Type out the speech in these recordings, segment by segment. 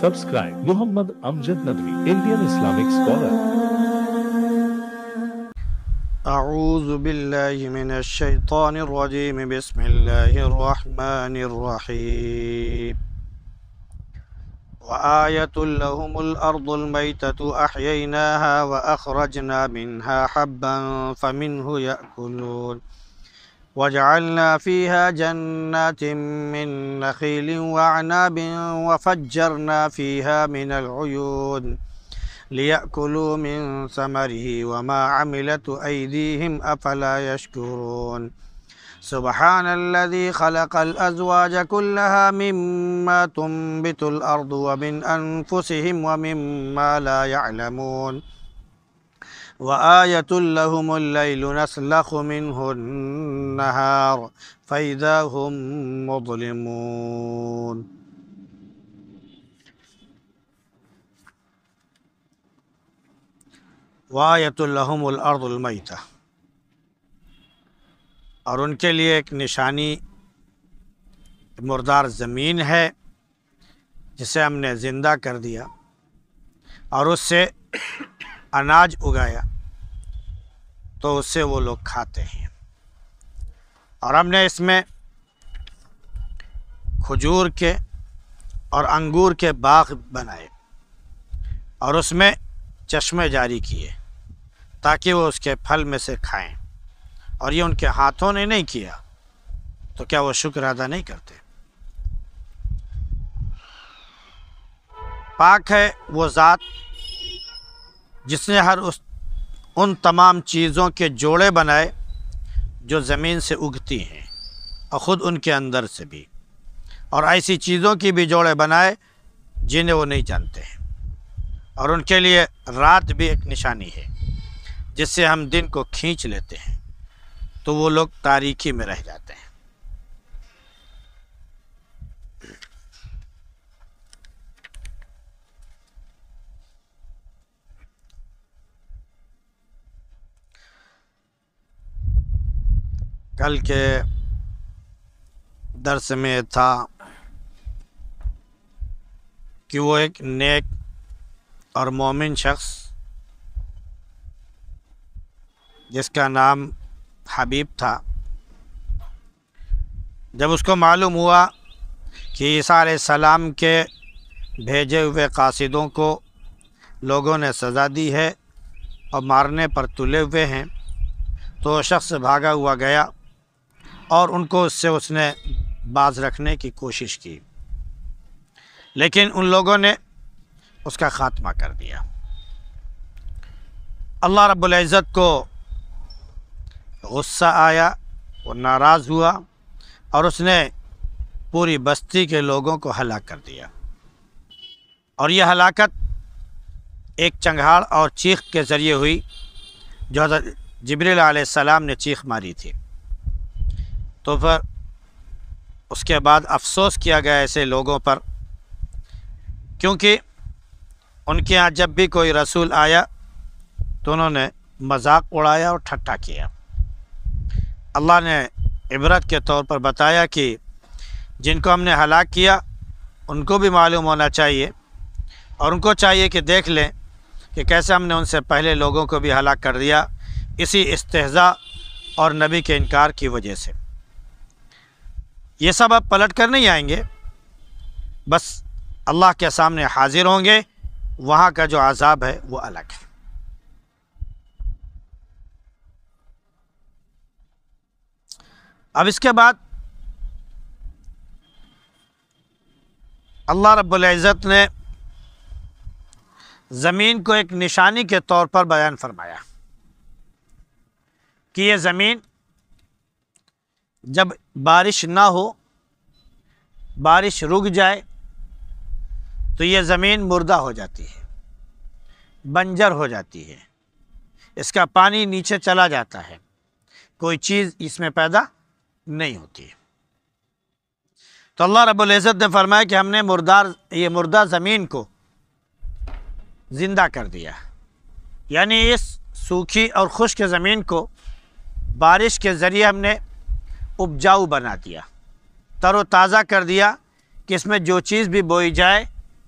Subscribe Muhammad Amjad Nadwi, Indian Islamic scholar. أعوذ بالله من الشيطان الرجيم بسم الله الرحمن الرحيم وآية لهم الأرض الميتة أحييناها وأخرجنا منها حبا فمنه يأكلون وجعلنا فيها جنات من نخيل وأعناب وفجرنا فيها من العيون ليأكلوا من ثمره وما عملت أيديهم أفلا يشكرون سبحان الذي خلق الأزواج كلها مما تنبت الأرض ومن أنفسهم ومما لا يعلمون وآية لهم الليل نسلخ منه النهار فإذا هم مظلمون. وآیۃ لہم الارض المیتہ، اور ان کے لیے ایک نشانی مردار زمین ہے جسے ہم نے زندہ کر دیا اور اس سے اناج اگایا تو اس سے وہ لوگ کھاتے ہیں، اور ہم نے اس میں کھجور کے اور انگور کے باغ بنائے اور اس میں چشمے جاری کیے تاکہ وہ اس کے پھل میں سے کھائیں، اور یہ ان کے ہاتھوں نے نہیں کیا تو کیا وہ شکر ادا نہیں کرتے؟ پاک ہے وہ ذات جس نے ان تمام چیزوں کے جوڑے بنائے جو زمین سے اگتی ہیں اور خود ان کے اندر سے بھی، اور ایسی چیزوں کی بھی جوڑے بنائے جنہیں وہ نہیں جانتے ہیں، اور ان کے لیے رات بھی ایک نشانی ہے جس سے ہم دن کو کھینچ لیتے ہیں تو وہ لوگ تاریکی میں رہ جاتے ہیں۔ کل کے درس میں تھا کہ وہ ایک نیک اور مومن شخص جس کا نام حبیب تھا، جب اس کو معلوم ہوا کہ عیسیٰ علیہ السلام کے بھیجے ہوئے قاصدوں کو لوگوں نے سزا دی ہے اور مارنے پر تلے ہوئے ہیں، تو وہ شخص بھاگا ہوا گیا اور ان کو اس نے باز رکھنے کی کوشش کی، لیکن ان لوگوں نے اس کا خاتمہ کر دیا۔ اللہ رب العزت کو غصہ آیا، وہ ناراض ہوا اور اس نے پوری بستی کے لوگوں کو ہلاک کر دیا، اور یہ ہلاکت ایک چنگھاڑ اور چیخ کے ذریعے ہوئی جو حضرت جبریل علیہ السلام نے چیخ ماری تھی۔ تو پھر اس کے بعد افسوس کیا گیا ایسے لوگوں پر، کیونکہ ان کے ہاں جب بھی کوئی رسول آیا تو انہوں نے مذاق اڑایا اور ٹھٹھا کیا۔ اللہ نے عبرت کے طور پر بتایا کہ جن کو ہم نے ہلاک کیا ان کو بھی معلوم ہونا چاہیے، اور ان کو چاہیے کہ دیکھ لیں کہ کیسے ہم نے ان سے پہلے لوگوں کو بھی ہلاک کر دیا اسی استہزاء اور نبی کے انکار کی وجہ سے۔ یہ سب اب پلٹ کر نہیں آئیں گے، بس اللہ کے سامنے حاضر ہوں گے، وہاں کا جو عذاب ہے وہ الگ ہے۔ اب اس کے بعد اللہ رب العزت نے زمین کو ایک نشانی کے طور پر بیان فرمایا کہ یہ زمین جب بارش نہ ہو، بارش رک جائے تو یہ زمین مردہ ہو جاتی ہے، بنجر ہو جاتی ہے، اس کا پانی نیچے چلا جاتا ہے، کوئی چیز اس میں پیدا نہیں ہوتی ہے۔ تو اللہ رب العزت نے فرمایا کہ ہم نے یہ مردہ زمین کو زندہ کر دیا، یعنی اس سوکھی اور خشک زمین کو بارش کے ذریعے ہم نے اپجاؤ بنا دیا، تر و تازہ کر دیا کہ اس میں جو چیز بھی بوئی جائے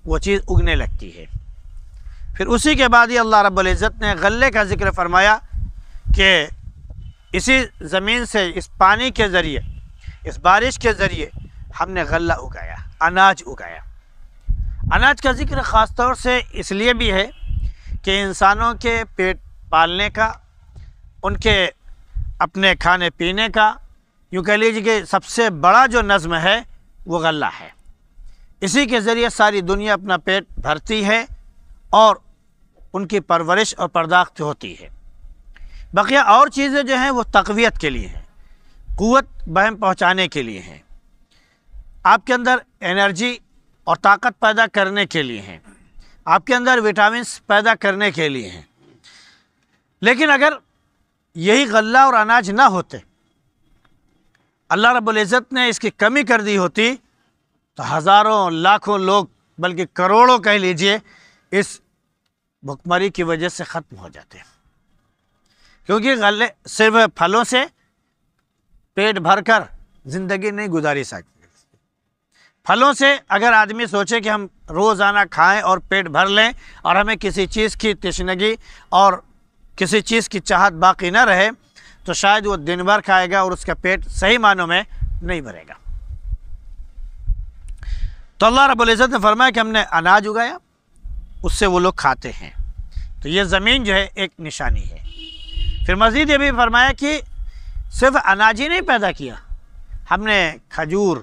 وہ چیز اگنے لگتی ہے۔ پھر اسی کے بعد ہی اللہ رب العزت نے غلے کا ذکر فرمایا کہ اسی زمین سے اس پانی کے ذریعے، اس بارش کے ذریعے ہم نے غلہ اگایا، اناج اگایا۔ اناج کا ذکر خاص طور سے اس لیے بھی ہے کہ انسانوں کے پیٹ پالنے کا، ان کے اپنے کھانے پینے کا، یوں کہہ لیجیے کہ سب سے بڑا جو نظم ہے وہ غلہ ہے۔ اسی کے ذریعے ساری دنیا اپنا پیٹ بھرتی ہے اور ان کی پرورش اور پرداخت ہوتی ہے۔ بقیہ اور چیزیں جو ہیں وہ تقویت کے لیے ہیں، قوت بہم پہنچانے کے لیے ہیں، آپ کے اندر انرجی اور طاقت پیدا کرنے کے لیے ہیں، آپ کے اندر وٹامنس پیدا کرنے کے لیے ہیں۔ لیکن اگر یہی غلہ اور اناج نہ ہوتے، اللہ رب العزت نے اس کی کمی کر دی ہوتی، تو ہزاروں لاکھوں لوگ بلکہ کروڑوں کہہ لیجئے اس بھوکمری کی وجہ سے ختم ہو جاتے ہیں، کیونکہ غلے صرف پھلوں سے پیٹ بھر کر زندگی نہیں گزاری سکتے۔ پھلوں سے اگر آدمی سوچے کہ ہم روزانہ کھائیں اور پیٹ بھر لیں اور ہمیں کسی چیز کی تشنگی اور کسی چیز کی چاہت باقی نہ رہے، تو شاید وہ دن بھر کھائے گا اور اس کا پیٹ صحیح معنوں میں نہیں بھرے گا۔ تو اللہ رب العزت نے فرمایا کہ ہم نے اناج اگایا، اس سے وہ لوگ کھاتے ہیں۔ تو یہ زمین جو ہے ایک نشانی ہے۔ پھر مزید یہ بھی فرمایا کہ صرف اناج ہی نہیں پیدا کیا، ہم نے کھجور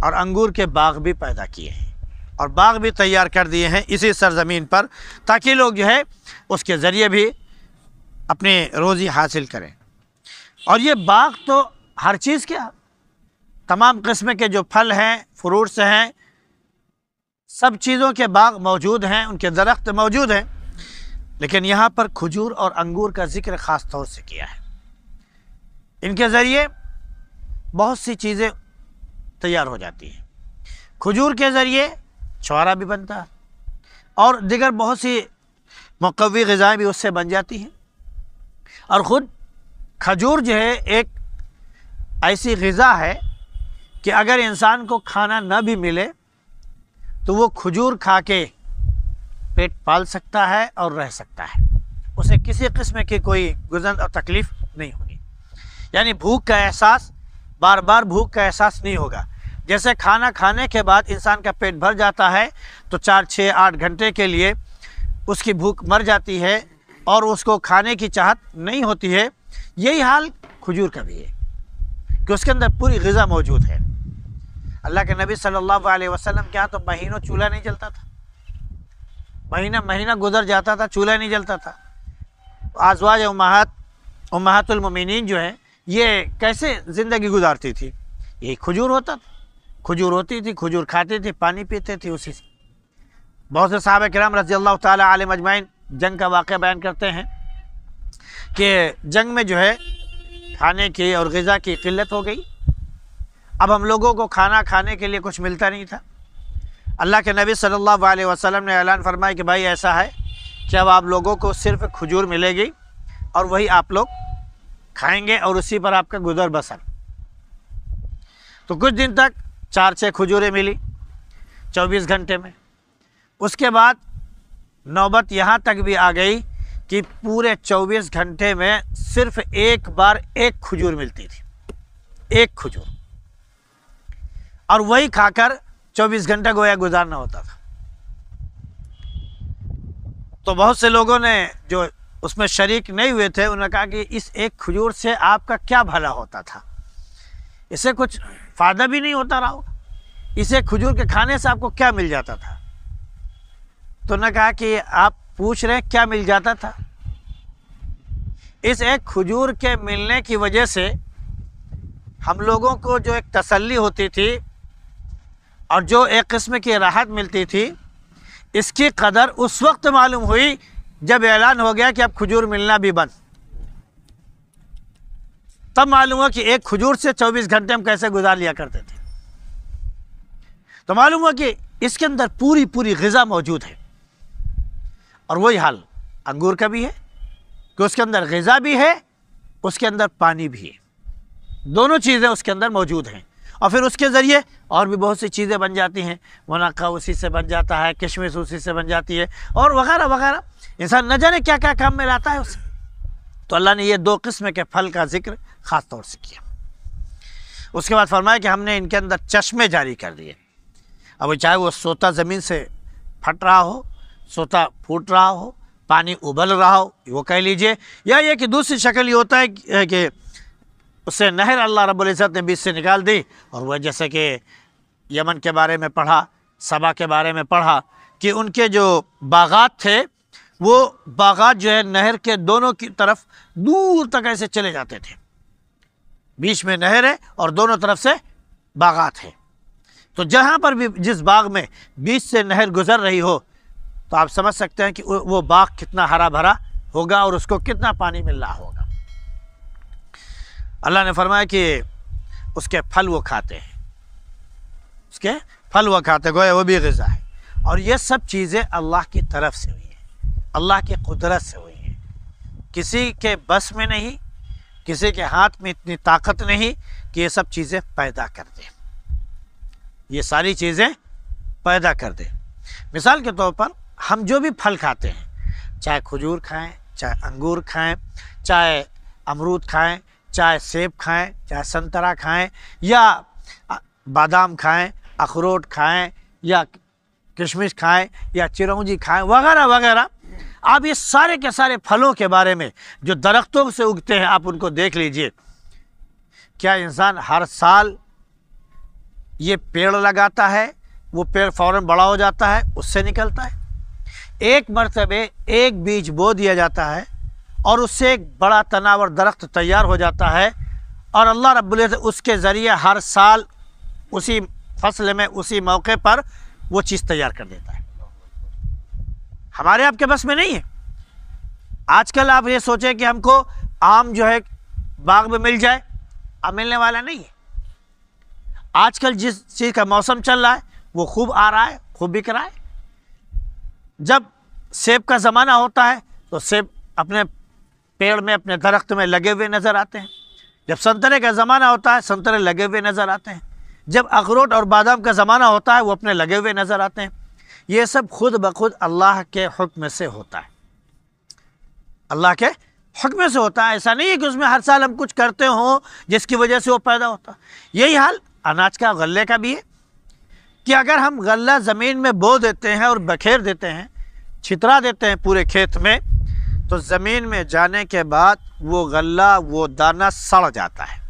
اور انگور کے باغ بھی پیدا کیے ہیں اور باغ بھی تیار کر دیے ہیں اسی سرزمین پر، تاکہ لوگ جو ہے اس کے ذریعے بھی اپنی روزی حاصل کریں۔ اور یہ باغ تو ہر چیز کے، تمام قسم کے جو پھل ہیں، فروٹس ہیں، سب چیزوں کے باغ موجود ہیں، ان کے درخت موجود ہیں، لیکن یہاں پر کھجور اور انگور کا ذکر خاص طور سے کیا ہے۔ ان کے ذریعے بہت سی چیزیں تیار ہو جاتی ہیں۔ کھجور کے ذریعے چھوارا بھی بنتا ہے اور دیگر بہت سی مقوی غذائیں بھی اس سے بن جاتی ہیں۔ اور خود کھجور جو ہے ایک ایسی غذا ہے کہ اگر انسان کو کھانا نہ بھی ملے تو وہ کھجور کھا کے پیٹ پال سکتا ہے اور رہ سکتا ہے، اسے کسی قسم کی کوئی گزن اور تکلیف نہیں ہوگی، یعنی بھوک کا احساس، بار بار بھوک کا احساس نہیں ہوگا۔ جیسے کھانا کھانے کے بعد انسان کا پیٹ بھر جاتا ہے تو 4 6 8 گھنٹے کے لیے اس کی بھوک مر جاتی ہے اور اس کو کھانے کی چاہت نہیں ہوتی ہے، یہی حال کھجور کا بھی ہے کہ اس کے اندر پوری غذا موجود ہے۔ اللہ کے نبی صلی اللہ علیہ وسلم کے ہاں تو مہینوں چولہا نہیں جلتا تھا، مہینہ گزر جاتا تھا، چولہا نہیں جلتا تھا۔ ازواج امہات المومنین جو ہیں یہ کیسے زندگی گزارتی تھی؟ یہی کھجور ہوتا تھا، کھجور ہوتی تھی، کھجور کھاتی تھی، پانی پیتے تھے اسی سے۔ بہت سے صحابہ کرام رضی اللہ تعالی علیہم اجمعین جنگ کا واقعہ بیان کرتے ہیں کہ جنگ میں جو ہے کھانے کی اور غذا کی قلت ہو گئی، اب ہم لوگوں کو کھانا کھانے کے لیے کچھ ملتا نہیں تھا۔ اللہ کے نبی صلی اللہ علیہ وسلم نے اعلان فرمایا کہ بھائی ایسا ہے کہ اب آپ لوگوں کو صرف کھجور ملے گی اور وہی آپ لوگ کھائیں گے اور اسی پر آپ کا گزر بسر۔ تو کچھ دن تک 4 6 کھجوریں ملی 24 گھنٹے میں۔ اس کے بعد نوبت یہاں تک بھی آ گئی کہ پورے 24 گھنٹے میں صرف ایک بار ایک کھجور ملتی تھی، ایک کھجور، اور وہی کھا کر 24 گھنٹہ گویا گزارنا ہوتا تھا۔ تو بہت سے لوگوں نے جو اس میں شریک نہیں ہوئے تھے انہوں نے کہا کہ اس ایک کھجور سے آپ کا کیا بھلا ہوتا تھا، اس سے کچھ فائدہ بھی نہیں ہوتا رہا ہوگا، اس ایک کھجور کے کھانے سے آپ کو کیا مل جاتا تھا؟ تو انہوں نے کہا کہ آپ پوچھ رہے کیا مل جاتا تھا؟ اس ایک کھجور کے ملنے کی وجہ سے ہم لوگوں کو جو ایک تسلی ہوتی تھی اور جو ایک قسم کی راحت ملتی تھی، اس کی قدر اس وقت معلوم ہوئی جب اعلان ہو گیا کہ اب کھجور ملنا بھی بند۔ تب معلوم ہوا کہ ایک کھجور سے 24 گھنٹے ہم کیسے گزار لیا کرتے تھے۔ تو معلوم ہوا کہ اس کے اندر پوری غذا موجود ہے۔ اور وہی حال انگور کا بھی ہے کہ اس کے اندر غذا بھی ہے، اس کے اندر پانی بھی ہے، دونوں چیزیں اس کے اندر موجود ہیں، اور پھر اس کے ذریعے اور بھی بہت سی چیزیں بن جاتی ہیں، منقع اسی سے بن جاتا ہے، کشمش اسی سے بن جاتی ہے، اور وغیرہ وغیرہ، انسان نہ جانے کیا کیا کام میں لاتا ہے اسے۔ تو اللہ نے یہ 2 قسم کے پھل کا ذکر خاص طور سے کیا۔ اس کے بعد فرمایا کہ ہم نے ان کے اندر چشمے جاری کر دیے۔ اب چاہے وہ سوتا زمین سے پھٹ رہا ہو، سوتا پھوٹ رہا ہو، پانی ابل رہا ہو، وہ کہہ لیجئے، یا یہ کہ دوسری شکل یہ ہوتا ہے کہ اسے نہر اللہ رب العزت نے بیچ سے نکال دی، اور وہ جیسے کہ یمن کے بارے میں پڑھا، سبا کے بارے میں پڑھا کہ ان کے جو باغات تھے وہ باغات جو ہے نہر کے دونوں کی طرف دور تک ایسے چلے جاتے تھے، بیچ میں نہر ہے اور دونوں طرف سے باغات ہیں، تو جہاں پر بھی جس باغ میں بیچ سے نہر گزر رہی ہو تو آپ سمجھ سکتے ہیں کہ وہ باغ کتنا ہرا بھرا ہوگا اور اس کو کتنا پانی مل رہا ہوگا۔ اللہ نے فرمایا کہ اس کے پھل وہ کھاتے ہیں، اس کے پھل وہ کھاتے، گویا وہ بھی غذا ہے، اور یہ سب چیزیں اللہ کی طرف سے ہوئی ہیں، اللہ کی قدرت سے ہوئی ہیں، کسی کے بس میں نہیں، کسی کے ہاتھ میں اتنی طاقت نہیں کہ یہ سب چیزیں پیدا کر دے، یہ ساری چیزیں پیدا کر دے۔ مثال کے طور پر ہم جو بھی پھل کھاتے ہیں، چاہے کھجور کھائیں، چاہے انگور کھائیں، چاہے امرود کھائیں، چاہے سیب کھائیں، چاہے سنترا کھائیں، یا بادام کھائیں، اخروٹ کھائیں، یا کشمش کھائیں، یا چرونجی کھائیں، وغیرہ وغیرہ، آپ یہ سارے کے سارے پھلوں کے بارے میں جو درختوں سے اگتے ہیں آپ ان کو دیکھ لیجئے، کیا انسان ہر سال یہ پیڑ لگاتا ہے، وہ پیڑ فوراً بڑا ہو جاتا ہے، اس سے نکلتا ہے؟ ایک مرتبہ ایک بیج بو دیا جاتا ہے اور اس سے ایک بڑا تناور درخت تیار ہو جاتا ہے، اور اللہ رب العزت اس کے ذریعے ہر سال اسی فصل میں اسی موقع پر وہ چیز تیار کر دیتا ہے۔ ہمارے آپ کے بس میں نہیں ہے۔ آج کل آپ یہ سوچیں کہ ہم کو آم جو ہے باغ میں مل جائے، اب ملنے والا نہیں ہے۔ آج کل جس چیز کا موسم چل رہا ہے وہ خوب آ رہا ہے، خوب بک رہا ہے۔ جب سیب کا زمانہ ہوتا ہے تو سیب اپنے پیڑ میں، اپنے درخت میں لگے ہوئے نظر آتے ہیں۔ جب سنترے کا زمانہ ہوتا ہے سنترے لگے ہوئے نظر آتے ہیں۔ جب اخروٹ اور بادام کا زمانہ ہوتا ہے وہ اپنے لگے ہوئے نظر آتے ہیں۔ یہ سب خود بخود اللہ کے حکم سے ہوتا ہے، اللہ کے حکم سے ہوتا ہے۔ ایسا نہیں ہے کہ اس میں ہر سال ہم کچھ کرتے ہوں جس کی وجہ سے وہ پیدا ہوتا۔ یہی حال اناج کا، غلے کا بھی ہے کہ اگر ہم غلہ زمین میں بو دیتے ہیں اور بکھیر دیتے ہیں، چھترا دیتے ہیں پورے کھیت میں، تو زمین میں جانے کے بعد وہ غلہ، وہ دانہ سڑ جاتا ہے،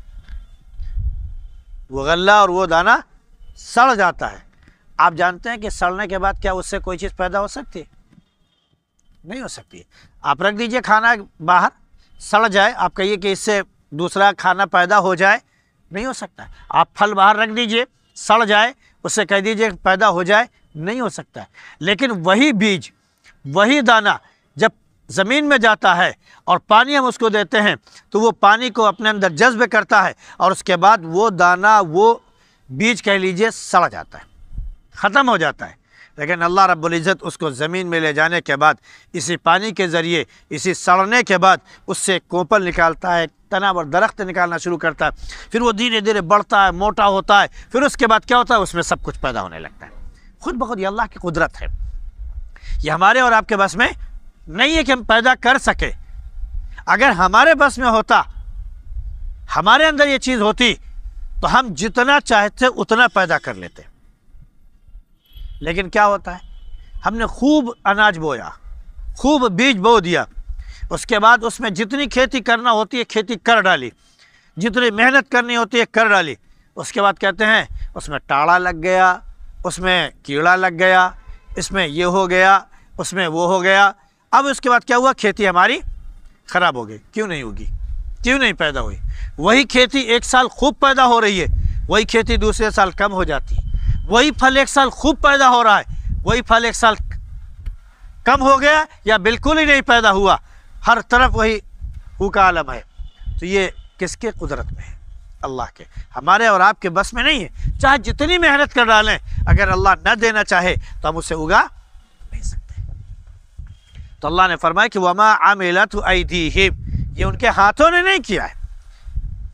وہ غلہ اور وہ دانہ سڑ جاتا ہے۔ آپ جانتے ہیں کہ سڑنے کے بعد کیا اس سے کوئی چیز پیدا ہو سکتی ہے؟ نہیں ہو سکتی ہے۔ آپ رکھ دیجئے کھانا باہر، سڑ جائے، آپ کہیے کہ اس سے دوسرا کھانا پیدا ہو جائے، نہیں ہو سکتا ہے۔ آپ پھل باہر رکھ دیجئے، سڑ جائے، اس سے کہہ دیجئے پیدا ہو جائے، نہیں ہو سکتا ہے۔ لیکن وہی بیج، وہی دانہ جب زمین میں جاتا ہے اور پانی ہم اس کو دیتے ہیں تو وہ پانی کو اپنے اندر جذب کرتا ہے، اور اس کے بعد وہ دانہ، وہ بیج کہہ لیجئے سڑ جاتا ہے، ختم ہو جاتا ہے۔ لیکن اللہ رب العزت اس کو زمین میں لے جانے کے بعد اسی پانی کے ذریعے، اسی سڑنے کے بعد اس سے کوپل نکالتا ہے، تناور درخت نکالنا شروع کرتا ہے، پھر وہ دھیرے دھیرے بڑھتا ہے، موٹا ہوتا ہے، پھر اس کے بعد کیا ہوتا ہے؟ اس میں سب کچھ پیدا ہونے لگتا ہے۔ خود بخود یہ اللہ کی قدرت ہے، یہ ہمارے اور آپ کے بس میں نہیں ہے کہ ہم پیدا کر سکے۔ اگر ہمارے بس میں ہوتا، ہمارے اندر یہ چیز ہوتی تو ہم جتنا چاہتے اتنا پیدا کر لیتے۔ لیکن کیا ہوتا ہے؟ ہم نے خوب اناج بویا، خوب بیج بو دیا، اس کے بعد اس میں جتنی کھیتی کرنا ہوتی ہے کھیتی کر ڈالی، جتنی محنت کرنی ہوتی ہے کر ڈالی، اس کے بعد کہتے ہیں اس میں ٹاڑا لگ گیا، اس میں کیڑا لگ گیا، اس میں یہ ہو گیا، اس میں وہ ہو گیا۔ اب اس کے بعد کیا ہوا؟ کھیتی ہماری خراب ہو گئی۔ کیوں نہیں ہوگی؟ کیوں نہیں پیدا ہوئی؟ وہی کھیتی ایک سال خوب پیدا ہو رہی ہے، وہی کھیتی دوسرے سال کم ہو جاتی ہے۔ وہی پھل ایک سال خوب پیدا ہو رہا ہے، وہی پھل ایک سال کم ہو گیا یا بالکل ہی نہیں پیدا ہوا، ہر طرف وہی ہو کا عالم ہے۔ تو یہ کس کے قدرت میں ہے؟ اللہ کے۔ ہمارے اور آپ کے بس میں نہیں ہے۔ چاہے جتنی محنت کر ڈالیں، اگر اللہ نہ دینا چاہے تو ہم اسے اگا نہیں سکتے۔ تو اللہ نے فرمایا کہ وَمَا عَمِلَتْ أَيْدِيهِمْ، یہ ان کے ہاتھوں نے نہیں کیا ہے،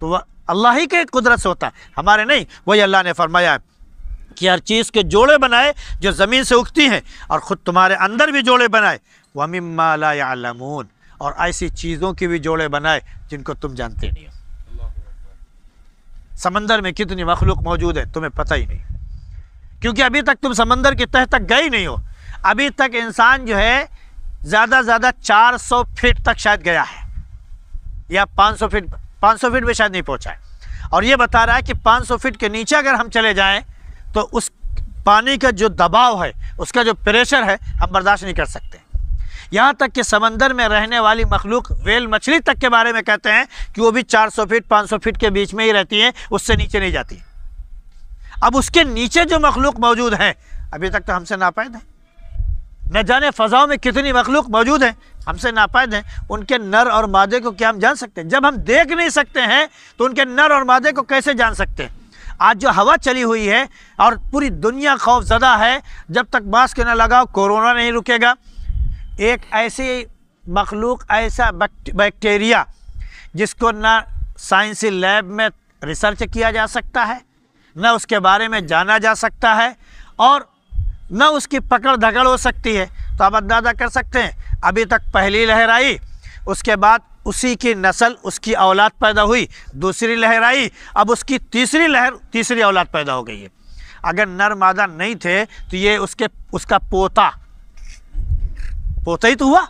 تو وہ اللہ ہی کے قدرت سے ہوتا ہے، ہمارے نہیں۔ وہی اللہ نے فرمایا کہ ہر چیز کے جوڑے بنائے جو زمین سے اگتی ہیں، اور خود تمہارے اندر بھی جوڑے بنائے، وَمِمَّا لَا يَعْلَمُونَ، اور ایسی چیزوں کی بھی جوڑے بنائے جن کو تم جانتے نہیں ہو۔ سمندر میں کتنی مخلوق موجود ہے تمہیں پتہ ہی نہیں، کیونکہ ابھی تک تم سمندر کی تہ تک گئے ہی نہیں ہو۔ ابھی تک انسان جو ہے زیادہ زیادہ 400 فٹ تک شاید گیا ہے، یا 500 فٹ بھی شاید نہیں پہنچا ہے، اور یہ بتا رہا ہے کہ 500 فٹ کے نیچے اگر ہم چلے جائیں تو اس پانی کا جو دباؤ ہے، اس کا جو پریشر ہے، ہم برداشت نہیں کر سکتے۔ یہاں تک کہ سمندر میں رہنے والی مخلوق ویل مچھلی تک کے بارے میں کہتے ہیں کہ وہ بھی 400 فٹ 500 فٹ کے بیچ میں ہی رہتی ہیں، اس سے نیچے نہیں جاتی۔ اب اس کے نیچے جو مخلوق موجود ہیں ابھی تک تو ہم سے ناپید ہیں، نہ جانے فضاؤں میں کتنی مخلوق موجود ہیں ہم سے ناپید ہیں، ان کے نر اور مادے کو کیا ہم جان سکتے ہیں؟ جب ہم دیکھ نہیں سکتے ہیں تو ان کے نر اور مادے کو کیسے جان سکتے ہیں؟ آج جو ہوا چلی ہوئی ہے اور پوری دنیا خوف زدہ ہے، جب تک ماسک نہ لگاؤ کورونا نہیں رکے گا۔ ایک ایسی مخلوق، ایسا بیکٹیریا جس کو نہ سائنسی لیب میں ریسرچ کیا جا سکتا ہے، نہ اس کے بارے میں جانا جا سکتا ہے، اور نہ اس کی پکڑ دھکڑ ہو سکتی ہے، تو آپ اندازہ کر سکتے ہیں ابھی تک پہلی لہر آئی، اس کے بعد اسی کی نسل، اس کی اولاد پیدا ہوئی، دوسری لہر آئی، اب اس کی تیسری اولاد پیدا ہو گئی ہے۔ اگر نر مادہ نہیں تھے تو یہ اس کا پوتا ہی تو ہوا،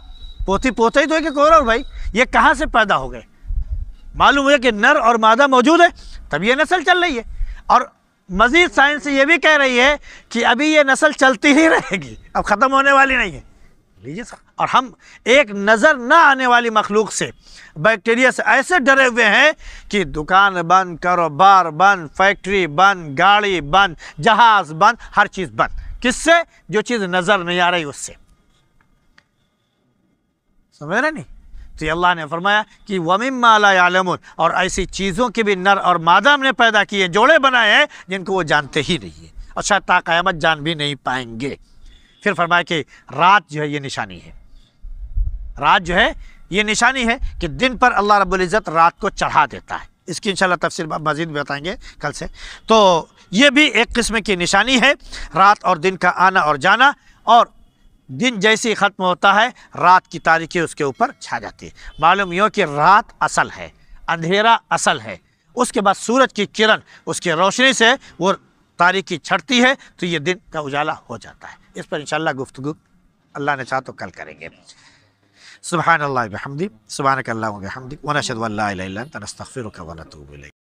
پوتا ہی تو ہے کہ کون؟ اور بھائی یہ کہاں سے پیدا ہو گئے؟ معلوم ہوا کہ نر اور مادہ موجود ہے تب یہ نسل چل رہی ہے، اور مزید سائنس یہ بھی کہہ رہی ہے کہ ابھی یہ نسل چلتی ہی رہے گی، اب ختم ہونے والی نہیں ہے۔ لیجیے سر، اور ہم ایک نظر نہ آنے والی مخلوق سے، بیکٹیریا سے ایسے ڈرے ہوئے ہیں کہ دکان بند، کاروبار بند، فیکٹری بند، گاڑی بند، جہاز بند، ہر چیز بند۔ کس سے؟ جو چیز نظر نہیں آ رہی اس سے، سمجھ رہے نہیں؟ تو یہ اللہ نے فرمایا کہ وَمِمَّا لَا يَعْلَمُونَ، اور ایسی چیزوں کی بھی نر اور مادہ ہم نے پیدا کیے، جوڑے بنائے ہیں جن کو وہ جانتے ہی نہیں ہیں، اور شاید تا قیامت جان بھی نہیں پائیں گے۔ پھر فرمایا کہ رات جو ہے یہ نشانی ہے، رات جو ہے یہ نشانی ہے کہ دن پر اللہ رب العزت رات کو چڑھا دیتا ہے۔ اس کی انشاءاللہ تفصیل مزید بتائیں گے کل سے۔ تو یہ بھی ایک قسم کی نشانی ہے، رات اور دن کا آنا اور جانا، اور دن جیسے ہی ختم ہوتا ہے رات کی تاریکی اس کے اوپر چھا جاتی ہے۔ معلوم یہ کہ رات اصل ہے، اندھیرا اصل ہے، اس کے بعد سورج کی کرن، اس کی روشنی سے وہ تاریکی چھٹتی ہے تو یہ دن کا اجالا ہو جاتا ہے۔ اس پر انشاءاللہ گفتگو اللہ نے چاہا تو کل کریں گے۔ سبحان اللہ بحمدی، سبحانک اللہم وبحمدک، ونشہد ان لا الہ الا انت، نستغفرک ونتوب الیک۔